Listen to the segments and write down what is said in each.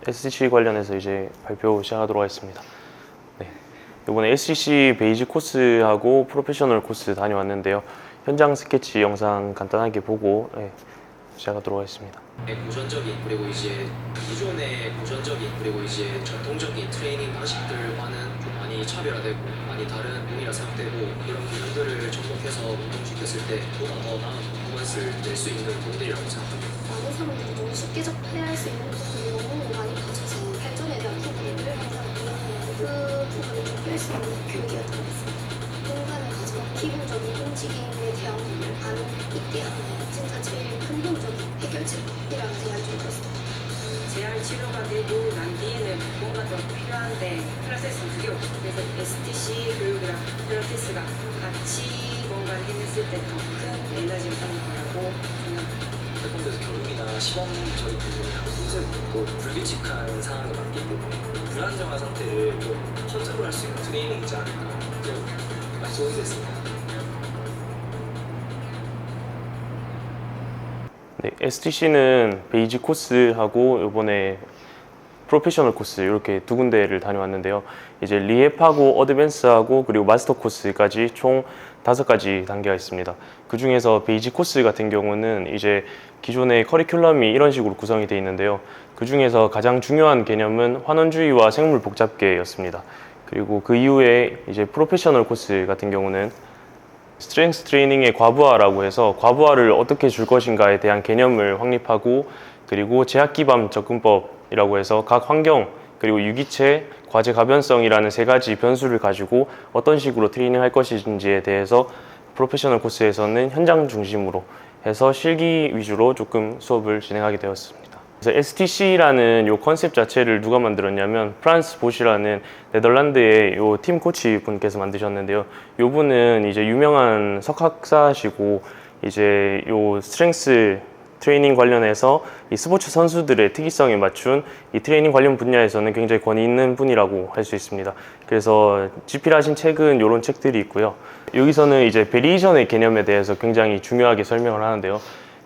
SCC 관련해서 이제 발표 시작하도록 하겠습니다. 네, 이번에 SCC 베이직 코스하고 프로페셔널 코스 다녀왔는데요. 현장 스케치 영상 간단하게 보고 시작하도록 하겠습니다. 고전적인 그리고 이제 기존의 고전적인 그리고 이제 전통적인 트레이닝 방식들과는 좀 많이 차별화되고 많이 다른 몸이라 생각되고 이런 부분들을 접목해서 운동시켰을 때 보다 더 나은 퍼포먼스를 낼 수 있는 부분들이라고 생각합니다. 많은 사람들이 좀 쉽게 접해할 수 있는 부분이 너무 많이 가져서 발전에 대한 부분을 항상 그 부분을 좀 뺄 수 있는 교육이었던 것 같습니다. 공간을 가져가 기본적인 움직임에 대한 부분을 알게 하는 진짜 제일 근본적인 해결책이라고 생각이 좀 들었습니다. 재활 치료가 되고 난 뒤에는 뭔가 더 필요한데 필라테스는 그게 없어. 그래서 STC 교육이랑 필라테스가 같이 뭔가를 해냈을 때 더 큰 에너지를 받는 거라고 생각합니다. 그래서 교육이나 시범적인 부분이랑 또 불규칙한 상황에 맞기 때문에 불안정한 상태를 좀 컨트롤할 수 있는 트레이닝이지 않을까 좀 많이 도움이 됐습니다. 네, STC는 베이직 코스하고 이번에 프로페셔널 코스 이렇게 두 군데를 다녀왔는데요. 이제 리헵하고 어드밴스하고 그리고 마스터 코스까지 총 5가지 단계가 있습니다. 그 중에서 베이직 코스 같은 경우는 이제 기존의 커리큘럼이 이런 식으로 구성이 되어 있는데요. 그 중에서 가장 중요한 개념은 환원주의와 생물 복잡계였습니다. 그리고 그 이후에 이제 프로페셔널 코스 같은 경우는 스트렝스 트레이닝의 과부하라고 해서 과부하를 어떻게 줄 것인가에 대한 개념을 확립하고 그리고 제약 기반 접근법이라고 해서 각 환경 그리고 유기체, 과제 가변성이라는 3가지 변수를 가지고 어떤 식으로 트레이닝 할 것인지에 대해서 프로페셔널 코스에서는 현장 중심으로 해서 실기 위주로 조금 수업을 진행하게 되었습니다. 그래서 STC라는 요 컨셉 자체를 누가 만들었냐면 프란스 보시라는 네덜란드의 요 팀 코치 분께서 만드셨는데요. 요 분은 이제 유명한 석학사시고 이제 요 스트렝스 트레이닝 관련해서 이 스포츠 선수들의 특이성에 맞춘 이 트레이닝 관련 분야에서는 굉장히 권위 있는 분이라고 할 수 있습니다. 그래서 집필하신 책은 이런 책들이 있고요. 여기서는 이제 베리에이션의 개념에 대해서 굉장히 중요하게 설명을 하는데요.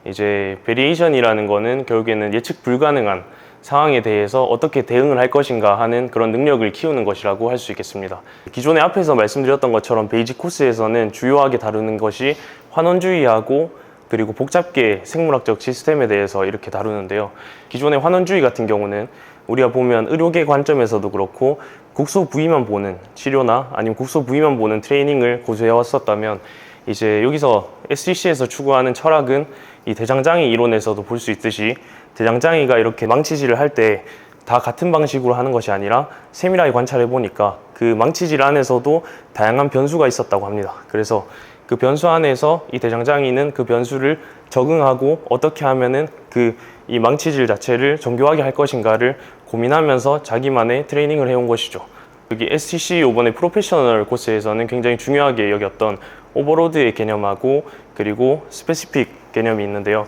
이제 베리에이션이라는 거는 결국에는 예측 불가능한 상황에 대해서 어떻게 대응을 할 것인가 하는 그런 능력을 키우는 것이라고 할 수 있겠습니다. 기존에 앞에서 말씀드렸던 것처럼 베이직 코스에서는 주요하게 다루는 것이 환원주의하고 그리고 복잡계 생물학적 시스템에 대해서 이렇게 다루는데요. 기존의 환원주의 같은 경우는 우리가 보면 의료계 관점에서도 그렇고 국소 부위만 보는 치료나 아니면 국소 부위만 보는 트레이닝을 고수해 왔었다면 이제 여기서 SCC에서 추구하는 철학은 이 대장장이 이론에서도 볼 수 있듯이 대장장이가 이렇게 망치질을 할 때 다 같은 방식으로 하는 것이 아니라 세밀하게 관찰해 보니까 그 망치질 안에서도 다양한 변수가 있었다고 합니다. 그래서 그 변수 안에서 이 대장장이는 그 변수를 적응하고 어떻게 하면은 이 망치질 자체를 정교하게 할 것인가를 고민하면서 자기만의 트레이닝을 해온 것이죠. 여기 STC 이번에 프로페셔널 코스에서는 굉장히 중요하게 여겼던 오버로드의 개념하고 그리고 스페시픽 개념이 있는데요.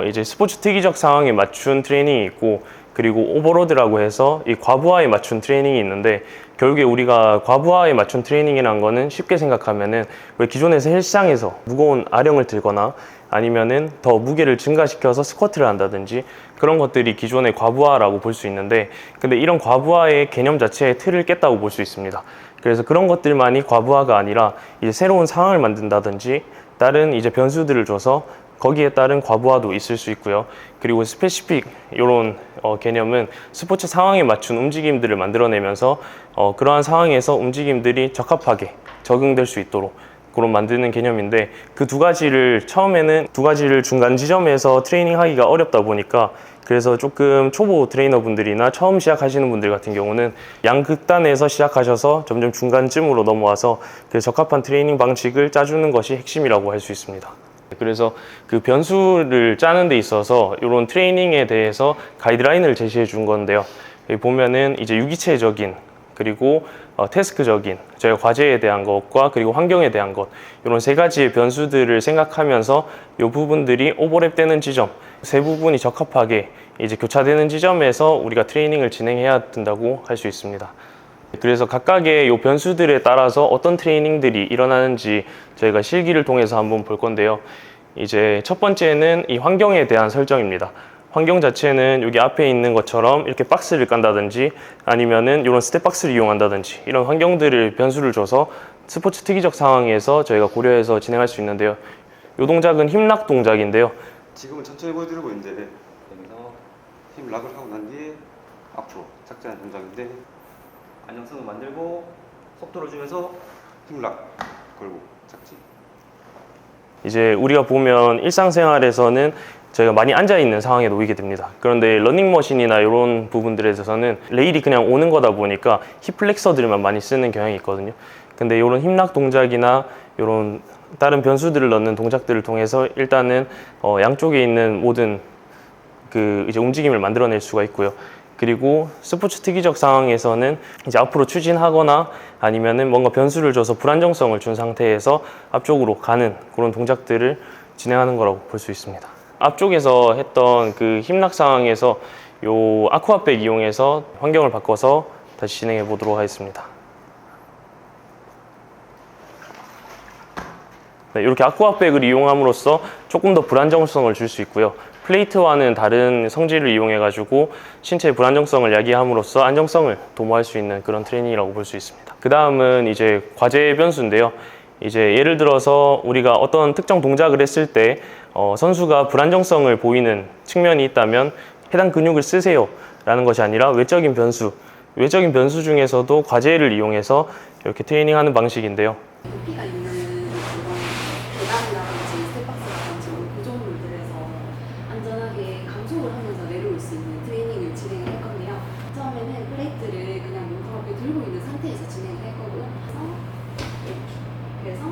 이제 스포츠 특이적 상황에 맞춘 트레이닝이 있고 그리고 오버로드라고 해서 이 과부하에 맞춘 트레이닝이 있는데 결국에 우리가 과부하에 맞춘 트레이닝이라는 거는 쉽게 생각하면은 왜 기존에서 헬스장에서 무거운 아령을 들거나 아니면은 더 무게를 증가시켜서 스쿼트를 한다든지 그런 것들이 기존의 과부하라고 볼 수 있는데 근데 이런 과부하의 개념 자체의 틀을 깼다고 볼 수 있습니다. 그래서 그런 것들만이 과부하가 아니라 이제 새로운 상황을 만든다든지 다른 이제 변수들을 줘서 거기에 따른 과부하도 있을 수 있고요. 그리고 스페시픽 이런 개념은 스포츠 상황에 맞춘 움직임들을 만들어내면서 그러한 상황에서 움직임들이 적합하게 적응될 수 있도록 그런 만드는 개념인데 그 2가지를 처음에는 2가지를 중간 지점에서 트레이닝 하기가 어렵다 보니까 그래서 조금 초보 트레이너 분들이나 처음 시작하시는 분들 같은 경우는 양극단에서 시작하셔서 점점 중간쯤으로 넘어와서 그 적합한 트레이닝 방식을 짜주는 것이 핵심이라고 할 수 있습니다. 그래서 그 변수를 짜는 데 있어서 이런 트레이닝에 대해서 가이드라인을 제시해 준 건데요. 여기 보면은 이제 유기체적인 그리고 태스크적인 저희가 과제에 대한 것과 그리고 환경에 대한 것 이런 3가지의 변수들을 생각하면서 이 부분들이 오버랩되는 지점 3부분이 적합하게 이제 교차되는 지점에서 우리가 트레이닝을 진행해야 된다고 할 수 있습니다. 그래서 각각의 이 변수들에 따라서 어떤 트레이닝들이 일어나는지 저희가 실기를 통해서 한번 볼 건데요. 이제 첫 번째는 이 환경에 대한 설정입니다. 환경 자체는 여기 앞에 있는 것처럼 이렇게 박스를 깐다든지 아니면은 이런 스텝 박스를 이용한다든지 이런 환경들을 변수를 줘서 스포츠 특이적 상황에서 저희가 고려해서 진행할 수 있는데요. 이 동작은 힘락 동작인데요. 지금은 천천히 보여드리고 이제 여기서 힘 락을 하고 난 뒤에 앞으로 착지하는 동작인데 안정성을 만들고 속도를 주면서 힘 락 걸고 착지. 이제 우리가 보면 일상생활에서는 저희가 많이 앉아 있는 상황에 놓이게 됩니다. 그런데 러닝머신이나 이런 부분들에서는 레일이 그냥 오는 거다 보니까 힙 플렉서들만 많이 쓰는 경향이 있거든요. 근데 이런 힘락 동작이나 이런 다른 변수들을 넣는 동작들을 통해서 일단은 양쪽에 있는 모든 그 이제 움직임을 만들어낼 수가 있고요. 그리고 스포츠 특이적 상황에서는 이제 앞으로 추진하거나 아니면은 뭔가 변수를 줘서 불안정성을 준 상태에서 앞쪽으로 가는 그런 동작들을 진행하는 거라고 볼 수 있습니다. 앞쪽에서 했던 그 힘락 상황에서 요 아쿠아백 이용해서 환경을 바꿔서 다시 진행해 보도록 하겠습니다. 네, 이렇게 아쿠아백을 이용함으로써 조금 더 불안정성을 줄 수 있고요. 플레이트와는 다른 성질을 이용해 가지고 신체의 불안정성을 야기함으로써 안정성을 도모할 수 있는 그런 트레이닝이라고 볼 수 있습니다. 그 다음은 이제 과제 변수인데요. 이제 예를 들어서 우리가 어떤 특정 동작을 했을 때 선수가 불안정성을 보이는 측면이 있다면 해당 근육을 쓰세요 라는 것이 아니라 외적인 변수 중에서도 과제를 이용해서 이렇게 트레이닝하는 방식인데요. 높이가 있는 그런 계단이라든지 스텝박스라든지 이런 구조물들에서 안전하게 감속을 하면서 내려올 수 있는 트레이닝을 진행을 할 건데요. 처음에는 플레이트를 그냥 무겁게 들고 있는 상태에서 진행을 할 거고요. 이렇게. 그래서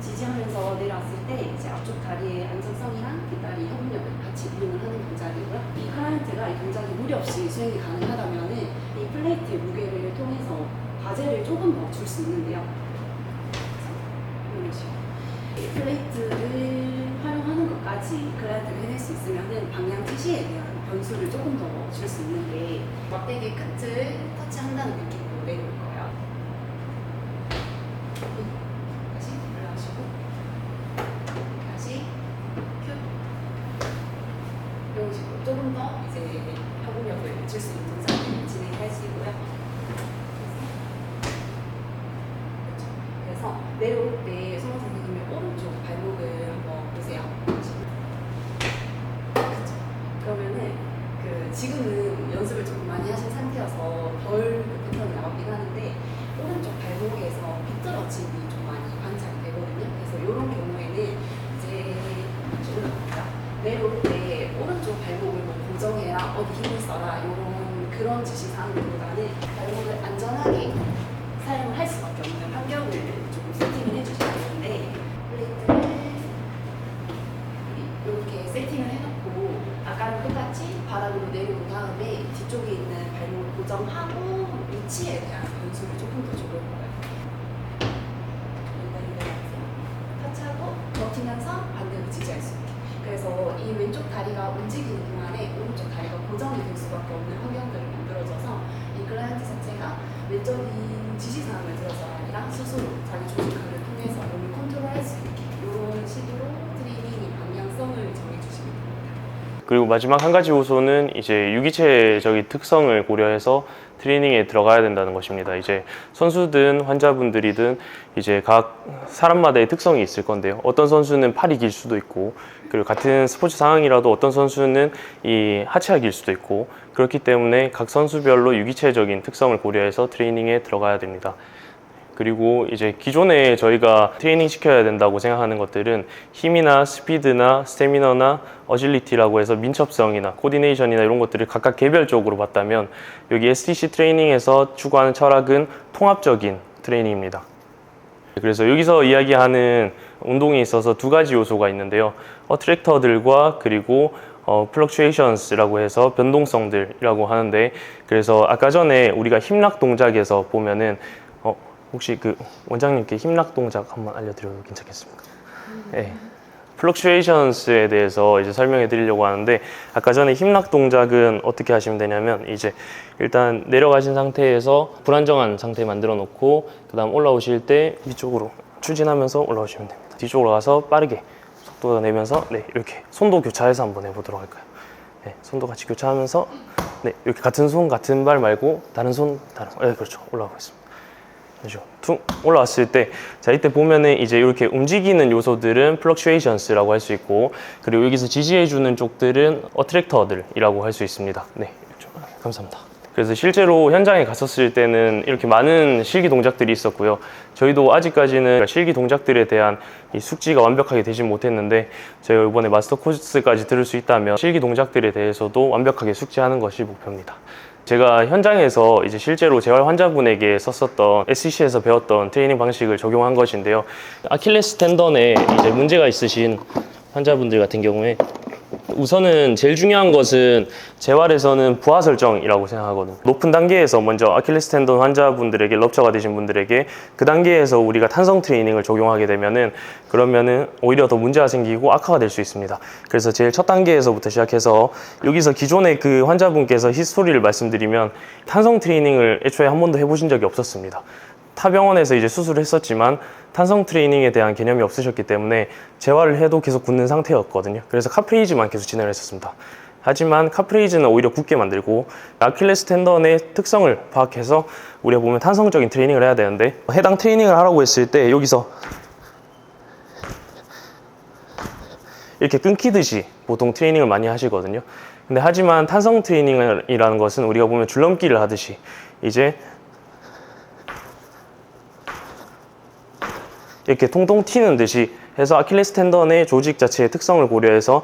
지지하면서 내려왔을 때 이제 앞쪽 다리의 안정성이랑 뒷다리 협력을 같이 이용을 하는 동작이고요. 이 클라이언트가 이 동작이 무리 없이 수행이 가능하다면은 이 플레이트의 무게를 통해서 과제를 조금 더 줄 수 있는데요. 이런 식으로 이 플레이트를 활용하는 것까지 클라이언트가 해낼 수 있으면은 방향 지시에 대한 변수를 조금 더 줄 수 있는데 막대기 끝을 터치한다는 느낌으로 내려올 거예요. 다시 올라가시고 다시 큐 이런 식으로 조금 더 이제 협력을 줄 수 있는 동작을 진행하시고요. 그래서 내려올 때 송호 선생님의 오른쪽 발목을 한번 보세요. 그렇죠. 그러면은 지금은 연습을 조금 많이 하신 상태여서 덜 패턴이 나오긴 하는데 오른쪽 발목에서 비뚤어짐이 좀 많이 관찰이 되거든요. 그래서 이런 경우에는 이제 올라갑니다. 내려올 때 오른쪽 발목을 뭐 고정해라, 어디 힘을 써라 이런 그런 지시사항보다는 발목을 안전하게 사용을 할 수밖에 없는 환경을 조금 세팅을 해주셔야 되는데 플레이트를 이렇게 세팅을 해놓고 아까랑 똑같이 바닥으로 내려온 다음에 뒤쪽에 있는 발목을 고정하고 위치에 대한 변수를 조금 더 줘볼 거예요. 터치하고 버티면서 반대로 지지할 수 있게. 그래서 이 왼쪽 다리가 움직이는 동안에 오른쪽 다리가 고정이 될 수밖에 없는 환경들을 만들어줘서 이 클라이언트 자체가 외적인 지시사항을 들어서가 아니라 스스로 자기 조직을 통해서 몸을 컨트롤할 수 있게 이런 식으로 트레이닝의 방향성을 정해주시면 됩니다. 그리고 마지막 한 가지 요소는 이제 유기체적인 특성을 고려해서 트레이닝에 들어가야 된다는 것입니다. 이제 선수든 환자분들이든 이제 각 사람마다의 특성이 있을 건데요. 어떤 선수는 팔이 길 수도 있고, 그리고 같은 스포츠 상황이라도 어떤 선수는 이 하체가 길 수도 있고, 그렇기 때문에 각 선수별로 유기체적인 특성을 고려해서 트레이닝에 들어가야 됩니다. 그리고 이제 기존에 저희가 트레이닝 시켜야 된다고 생각하는 것들은 힘이나 스피드나 스태미너나 어질리티라고 해서 민첩성이나 코디네이션이나 이런 것들을 각각 개별적으로 봤다면 여기 STC 트레이닝에서 추구하는 철학은 통합적인 트레이닝입니다. 그래서 여기서 이야기하는 운동에 있어서 두 가지 요소가 있는데요. 어트랙터들과 그리고 플럭추에이션스라고 해서 변동성들이라고 하는데, 그래서 아까 전에 우리가 힘락 동작에서 보면은 혹시 그 원장님께 힘락 동작 한번 알려드려도 괜찮겠습니까? 네. 플럭추에이션스에 대해서 이제 설명해 드리려고 하는데, 아까 전에 힘락 동작은 어떻게 하시면 되냐면 이제 일단 내려가신 상태에서 불안정한 상태 만들어 놓고 그 다음 올라오실 때 위쪽으로 추진하면서 올라오시면 됩니다. 뒤쪽으로 가서 빠르게 속도 내면서 네, 이렇게 손도 교차해서 한번 해보도록 할까요? 네, 손도 같이 교차하면서 네, 이렇게 같은 손 같은 발 말고 다른 손 다른 네, 그렇죠. 올라가고 있습니다. 그렇죠. 퉁 올라왔을 때 자 이때 보면은 이제 이렇게 움직이는 요소들은 fluctuations라고 할 수 있고 그리고 여기서 지지해 주는 쪽들은 attractor들이라고 할 수 있습니다. 네, 그렇죠. 감사합니다. 그래서 실제로 현장에 갔었을 때는 이렇게 많은 실기 동작들이 있었고요. 저희도 아직까지는 실기 동작들에 대한 이 숙지가 완벽하게 되진 못했는데 저희가 이번에 마스터 코스까지 들을 수 있다면 실기 동작들에 대해서도 완벽하게 숙지하는 것이 목표입니다. 제가 현장에서 이제 실제로 재활 환자분에게 썼었던 SCC에서 배웠던 트레이닝 방식을 적용한 것인데요. 아킬레스 텐던에 이제 문제가 있으신 환자분들 같은 경우에 우선은 제일 중요한 것은 재활에서는 부하 설정이라고 생각하거든요. 높은 단계에서 먼저 아킬레스 텐던 환자분들에게 럽처가 되신 분들에게 그 단계에서 우리가 탄성 트레이닝을 적용하게 되면은 그러면은 오히려 더 문제가 생기고 악화가 될 수 있습니다. 그래서 제일 첫 단계에서부터 시작해서 여기서 기존에 그 환자분께서 히스토리를 말씀드리면 탄성 트레이닝을 애초에 한 번도 해보신 적이 없었습니다. 타 병원에서 이제 수술을 했었지만 탄성 트레이닝에 대한 개념이 없으셨기 때문에 재활을 해도 계속 굳는 상태였거든요. 그래서 카프레이즈만 계속 진행을 했었습니다. 하지만 카프레이즈는 오히려 굳게 만들고 아킬레스 텐던의 특성을 파악해서 우리가 보면 탄성적인 트레이닝을 해야 되는데 해당 트레이닝을 하라고 했을 때 여기서 이렇게 끊기듯이 보통 트레이닝을 많이 하시거든요. 근데 하지만 탄성 트레이닝이라는 것은 우리가 보면 줄넘기를 하듯이 이제 이렇게 통통 튀는 듯이 해서 아킬레스 텐던의 조직 자체의 특성을 고려해서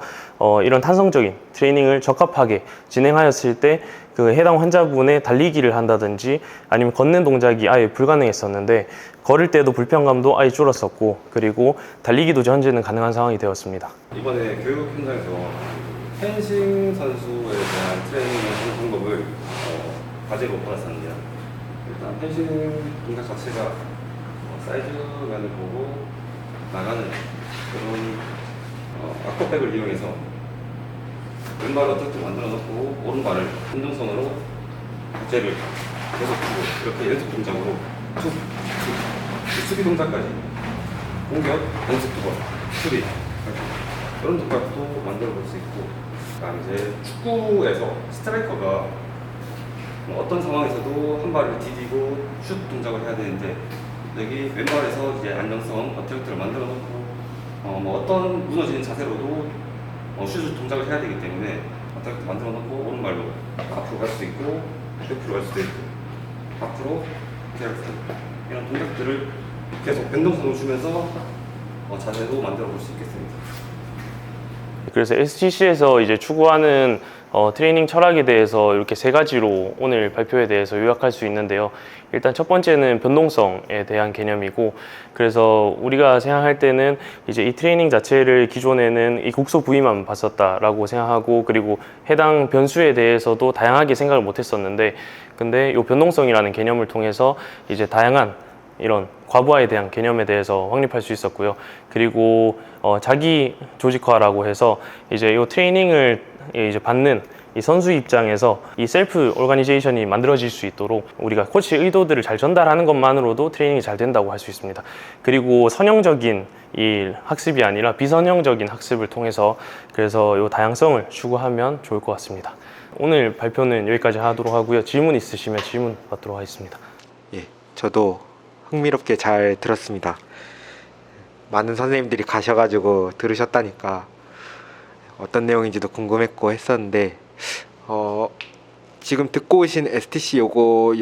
이런 탄성적인 트레이닝을 적합하게 진행하였을 때 그 해당 환자분의 달리기를 한다든지 아니면 걷는 동작이 아예 불가능했었는데 걸을 때도 불편감도 아예 줄었었고 그리고 달리기도 현재는 가능한 상황이 되었습니다. 이번에 교육 현장에서 펜싱 선수에 대한 트레이닝 방법을 과제로 받았습니다. 일단 펜싱 동작 자체가 사이드면을 보고 나가는 그런 악법백을 이용해서 왼발로 어떻게 만들어 놓고 오른발을 운동선으로 박제를 계속 주고 이렇게 연습 동작으로 툭, 수비 동작까지 공격, 연습 2번, 수비 이런 동작도 만들어 볼 수 있고 그다음 이제 축구에서 스트라이커가 어떤 상황에서도 한 발을 디디고 슛 동작을 해야 되는데 여기 왼발에서 이제 안정성 어택트를 만들어 놓고 뭐 어떤 무너지는 자세로도 슛 동작을 해야 되기 때문에 어택트 만들어 놓고 오른발로 앞으로 갈 수도 있고 옆으로 갈 수도 있고 앞으로 이렇게 할 수도 있고 이런 동작들을 계속 변동성을 주면서 자세도 만들어 볼 수 있겠습니다. 그래서 STC에서 이제 추구하는 트레이닝 철학에 대해서 이렇게 세 가지로 오늘 발표에 대해서 요약할 수 있는데요. 일단 첫 번째는 변동성에 대한 개념이고, 그래서 우리가 생각할 때는 이제 이 트레이닝 자체를 기존에는 이 국소 부위만 봤었다라고 생각하고, 그리고 해당 변수에 대해서도 다양하게 생각을 못했었는데, 근데 이 변동성이라는 개념을 통해서 이제 다양한 이런 과부하에 대한 개념에 대해서 확립할 수 있었고요. 그리고 자기 조직화라고 해서 이제 이 트레이닝을 이제 받는 이 선수 입장에서 이 셀프 오르가니제이션이 만들어질 수 있도록 우리가 코치 의도들을 잘 전달하는 것만으로도 트레이닝이 잘 된다고 할 수 있습니다. 그리고 선형적인 이 학습이 아니라 비선형적인 학습을 통해서 그래서 이 다양성을 추구하면 좋을 것 같습니다. 오늘 발표는 여기까지 하도록 하고요. 질문 있으시면 질문 받도록 하겠습니다. 예, 저도 흥미롭게 잘 들었습니다. 많은 선생님들이 가셔가지고 들으셨다니까 어떤 내용인지도 궁금했고 했었는데 지금 듣고 오신 STC 요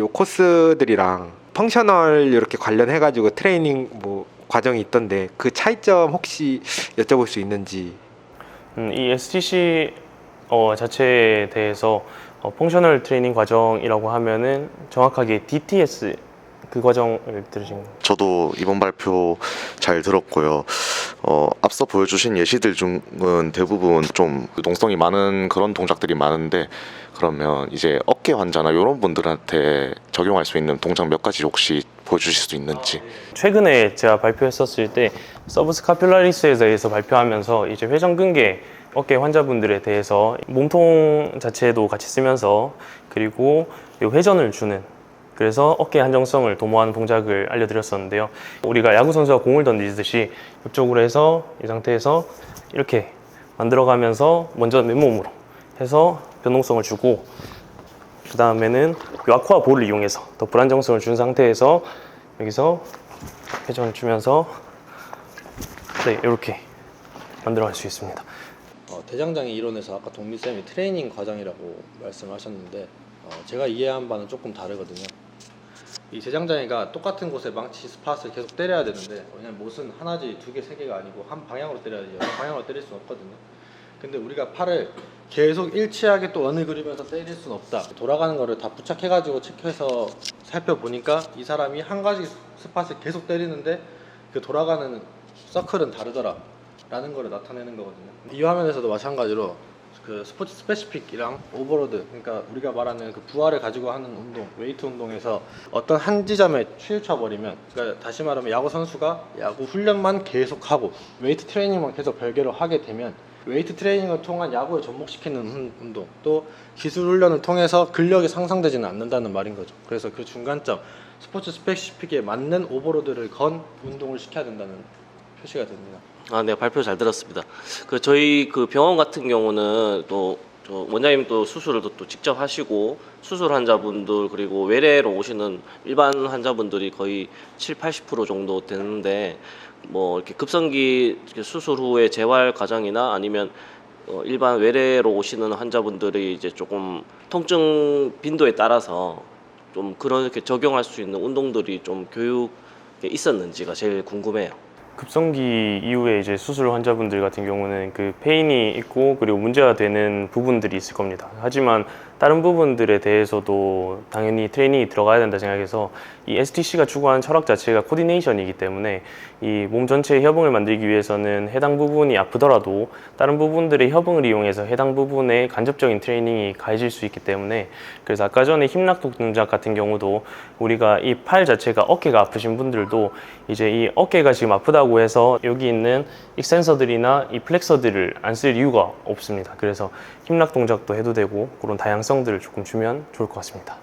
코스들이랑 펑셔널 이렇게 관련해가지고 트레이닝 뭐 과정이 있던데 그 차이점 혹시 여쭤볼 수 있는지. 이 STC 자체에 대해서 펑셔널 트레이닝 과정이라고 하면은 정확하게 DTS 그 과정을 들으신 거예요? 저도 이번 발표 잘 들었고요. 앞서 보여주신 예시들 중은 대부분 좀 유동성이 많은 그런 동작들이 많은데, 그러면 이제 어깨 환자나 이런 분들한테 적용할 수 있는 동작 몇 가지 혹시 보여주실 수 있는지. 최근에 제가 발표했었을 때 서브스카퓰라리스에 대해서 발표하면서 이제 회전근개 어깨 환자분들에 대해서 몸통 자체도 같이 쓰면서 그리고 이 회전을 주는, 그래서 어깨 안정성을 도모하는 동작을 알려드렸었는데요. 우리가 야구 선수가 공을 던지듯이 옆쪽으로 해서 이 상태에서 이렇게 만들어가면서 먼저 맨몸으로 해서 변동성을 주고, 그 다음에는 이 아쿠아 볼을 이용해서 더 불안정성을 준 상태에서 여기서 회전을 주면서 네, 이렇게 만들어갈 수 있습니다. 대장장의 이론에서 아까 동미쌤이 트레이닝 과정이라고 말씀하셨는데 제가 이해한 바는 조금 다르거든요. 이 대장장이가 똑같은 곳에 망치 스팟을 계속 때려야 되는데, 왜냐면 못은 하나지 두 개, 세 개가 아니고 한 방향으로 때려야지 여러 방향으로 때릴 수는 없거든요. 근데 우리가 팔을 계속 일치하게 또 원을 그리면서 때릴 수는 없다. 돌아가는 거를 다 부착해가지고 체크해서 살펴보니까 이 사람이 한 가지 스팟을 계속 때리는데 그 돌아가는 서클은 다르더라 라는 거를 나타내는 거거든요. 이 화면에서도 마찬가지로 그 스포츠 스페시픽이랑 오버로드, 그러니까 우리가 말하는 그 부하를 가지고 하는 운동, 웨이트 운동에서 어떤 한 지점에 치우쳐 버리면, 그러니까 다시 말하면 야구 선수가 야구 훈련만 계속하고 웨이트 트레이닝만 계속 별개로 하게 되면 웨이트 트레이닝을 통한 야구에 접목시키는 운동, 또 기술 훈련을 통해서 근력이 상상되지는 않는다는 말인 거죠. 그래서 그 중간점, 스포츠 스페시픽에 맞는 오버로드를 건 운동을 시켜야 된다는 표시가 됩니다. 네, 발표 잘 들었습니다. 저희 병원 같은 경우는 또 원장님 또 수술을 또 직접 하시고 수술 환자분들 그리고 외래로 오시는 일반 환자분들이 거의 70-80% 정도 되는데, 뭐 이렇게 급성기 수술 후에 재활 과정이나 아니면 일반 외래로 오시는 환자분들이 이제 조금 통증 빈도에 따라서 좀 그렇게 적용할 수 있는 운동들이 좀 교육에 있었는지가 제일 궁금해요. 급성기 이후에 이제 수술 환자분들 같은 경우는 그 페인이 있고 그리고 문제가 되는 부분들이 있을 겁니다. 하지만 다른 부분들에 대해서도 당연히 트레이닝이 들어가야 된다 생각해서 이 STC가 추구하는 철학 자체가 코디네이션이기 때문에 이 몸 전체의 협응을 만들기 위해서는 해당 부분이 아프더라도 다른 부분들의 협응을 이용해서 해당 부분에 간접적인 트레이닝이 가해질 수 있기 때문에, 그래서 아까 전에 힘락 동작 같은 경우도 우리가 이 팔 자체가 어깨가 아프신 분들도 이제 이 어깨가 지금 아프다고 해서 여기 있는 익센서들이나 이 플렉서들을 안 쓸 이유가 없습니다. 그래서 힘락 동작도 해도 되고 그런 다양성들을 조금 주면 좋을 것 같습니다.